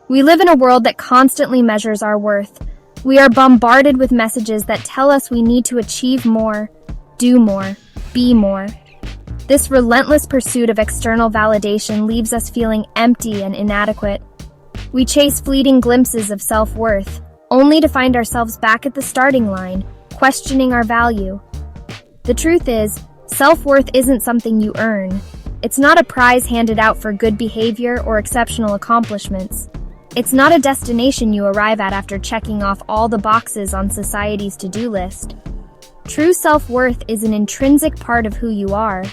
We live in a world that constantly measures our worth. We are bombarded with messages that tell us we need to achieve more, do more, be more. This relentless pursuit of external validation leaves us feeling empty and inadequate. We chase fleeting glimpses of self-worth, only to find ourselves back at the starting line, questioning our value. The truth is, self-worth isn't something you earn. It's not a prize handed out for good behavior or exceptional accomplishments. It's not a destination you arrive at after checking off all the boxes on society's to-do list. True self-worth is an intrinsic part of who you are.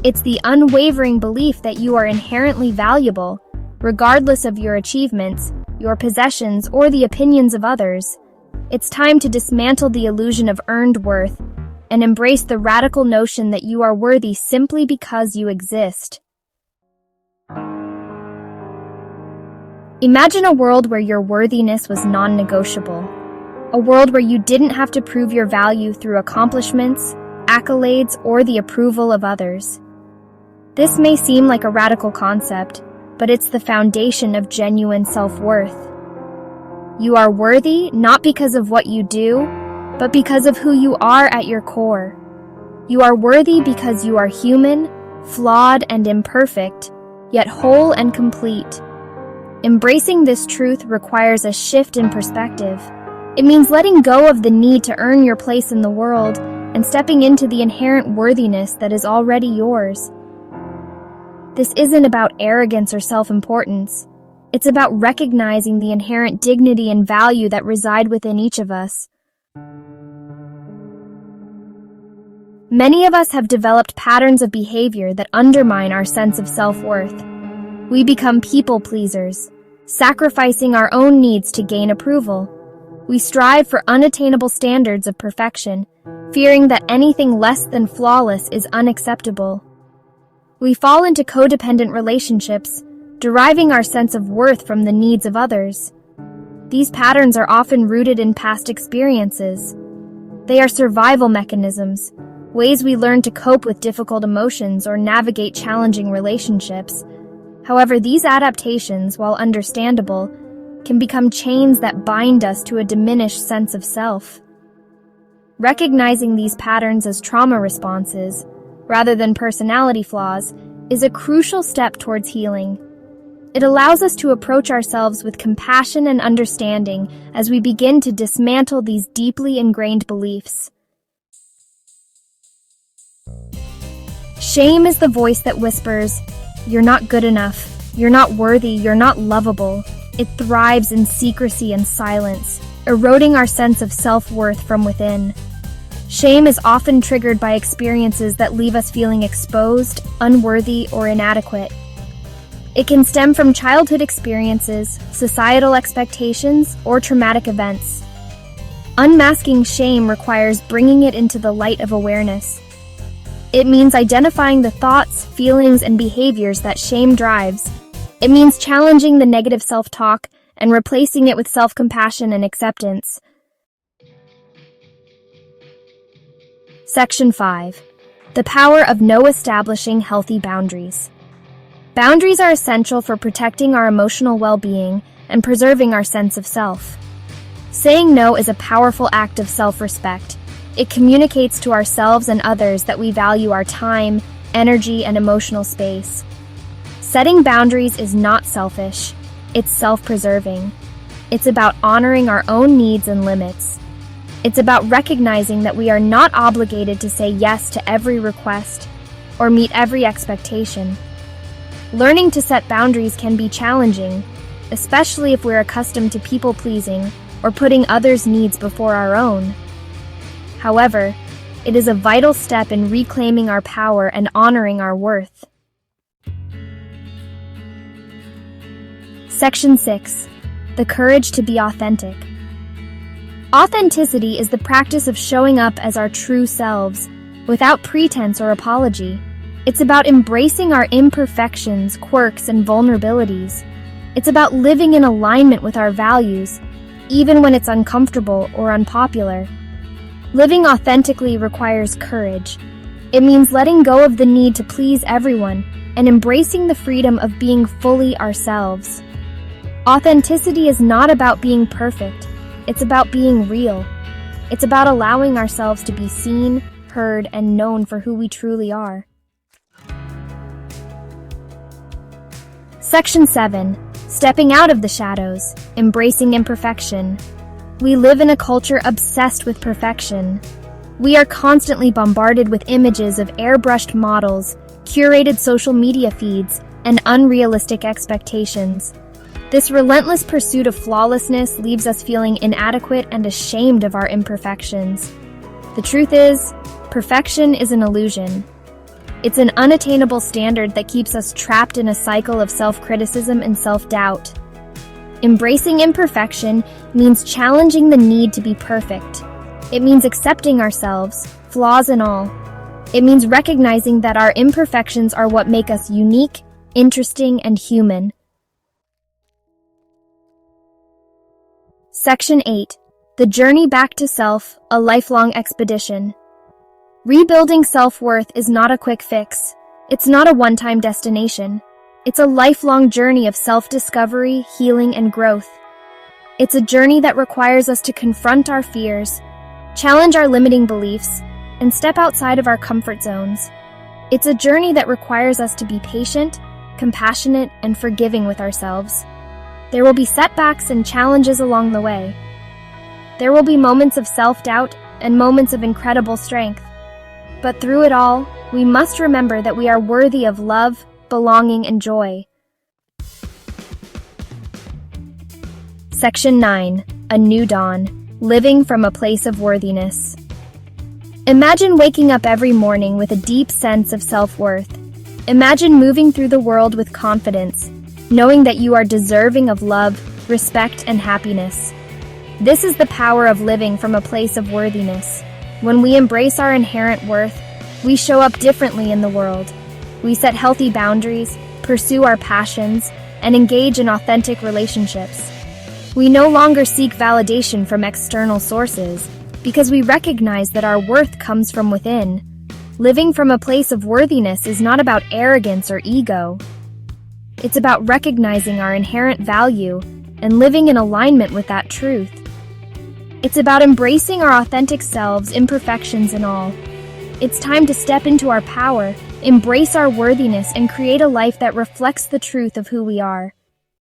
It's the unwavering belief that you are inherently valuable, regardless of your achievements, your possessions, or the opinions of others. It's time to dismantle the illusion of earned worth and embrace the radical notion that you are worthy simply because you exist. Imagine a world where your worthiness was non-negotiable. A world where you didn't have to prove your value through accomplishments, accolades, or the approval of others. This may seem like a radical concept, but it's the foundation of genuine self-worth. You are worthy not because of what you do, but because of who you are at your core. You are worthy because you are human, flawed and imperfect, yet whole and complete. Embracing this truth requires a shift in perspective. It means letting go of the need to earn your place in the world and stepping into the inherent worthiness that is already yours. This isn't about arrogance or self-importance. It's about recognizing the inherent dignity and value that reside within each of us. Many of us have developed patterns of behavior that undermine our sense of self-worth. We become people pleasers, sacrificing our own needs to gain approval. We strive for unattainable standards of perfection, fearing that anything less than flawless is unacceptable. We fall into codependent relationships, deriving our sense of worth from the needs of others. These patterns are often rooted in past experiences. They are survival mechanisms, ways we learn to cope with difficult emotions or navigate challenging relationships. However, these adaptations, while understandable, can become chains that bind us to a diminished sense of self. Recognizing these patterns as trauma responses, rather than personality flaws, is a crucial step towards healing. It allows us to approach ourselves with compassion and understanding as we begin to dismantle these deeply ingrained beliefs. Shame is the voice that whispers, "You're not good enough, you're not worthy, you're not lovable." It thrives in secrecy and silence, eroding our sense of self-worth from within. Shame is often triggered by experiences that leave us feeling exposed, unworthy, or inadequate. It can stem from childhood experiences, societal expectations, or traumatic events. Unmasking shame requires bringing it into the light of awareness. It means identifying the thoughts, feelings, and behaviors that shame drives. It means challenging the negative self-talk and replacing it with self-compassion and acceptance. Section 5. The power of no establishing healthy boundaries. Boundaries are essential for protecting our emotional well-being and preserving our sense of self. Saying no is a powerful act of self-respect. It communicates to ourselves and others that we value our time, energy, and emotional space. Setting boundaries is not selfish. It's self-preserving. It's about honoring our own needs and limits. It's about recognizing that we are not obligated to say yes to every request or meet every expectation. Learning to set boundaries can be challenging, especially if we're accustomed to people-pleasing or putting others' needs before our own. However, it is a vital step in reclaiming our power and honoring our worth. Section 6. The courage to be authentic. Authenticity is the practice of showing up as our true selves, without pretense or apology. It's about embracing our imperfections, quirks, and vulnerabilities. It's about living in alignment with our values, even when it's uncomfortable or unpopular. Living authentically requires courage. It means letting go of the need to please everyone and embracing the freedom of being fully ourselves. Authenticity is not about being perfect. It's about being real. It's about allowing ourselves to be seen, heard, and known for who we truly are. Section 7. Stepping out of the shadows, embracing imperfection. We live in a culture obsessed with perfection. We are constantly bombarded with images of airbrushed models, curated social media feeds, and unrealistic expectations. This relentless pursuit of flawlessness leaves us feeling inadequate and ashamed of our imperfections. The truth is, perfection is an illusion. It's an unattainable standard that keeps us trapped in a cycle of self-criticism and self-doubt. Embracing imperfection means challenging the need to be perfect. It means accepting ourselves, flaws and all. It means recognizing that our imperfections are what make us unique, interesting, and human. Section 8. The Journey Back to Self, a Lifelong Expedition. Rebuilding self-worth is not a quick fix. It's not a one-time destination. It's a lifelong journey of self-discovery, healing, and growth. It's a journey that requires us to confront our fears, challenge our limiting beliefs, and step outside of our comfort zones. It's a journey that requires us to be patient, compassionate, and forgiving with ourselves. There will be setbacks and challenges along the way. There will be moments of self-doubt and moments of incredible strength. But through it all, we must remember that we are worthy of love, belonging, and joy. Section 9. A New Dawn. Living from a Place of Worthiness. Imagine waking up every morning with a deep sense of self-worth. Imagine moving through the world with confidence, knowing that you are deserving of love, respect, and happiness. This is the power of living from a place of worthiness. When we embrace our inherent worth, we show up differently in the world. We set healthy boundaries, pursue our passions, and engage in authentic relationships. We no longer seek validation from external sources because we recognize that our worth comes from within. Living from a place of worthiness is not about arrogance or ego. It's about recognizing our inherent value and living in alignment with that truth. It's about embracing our authentic selves, imperfections and all. It's time to step into our power, embrace our worthiness, and create a life that reflects the truth of who we are.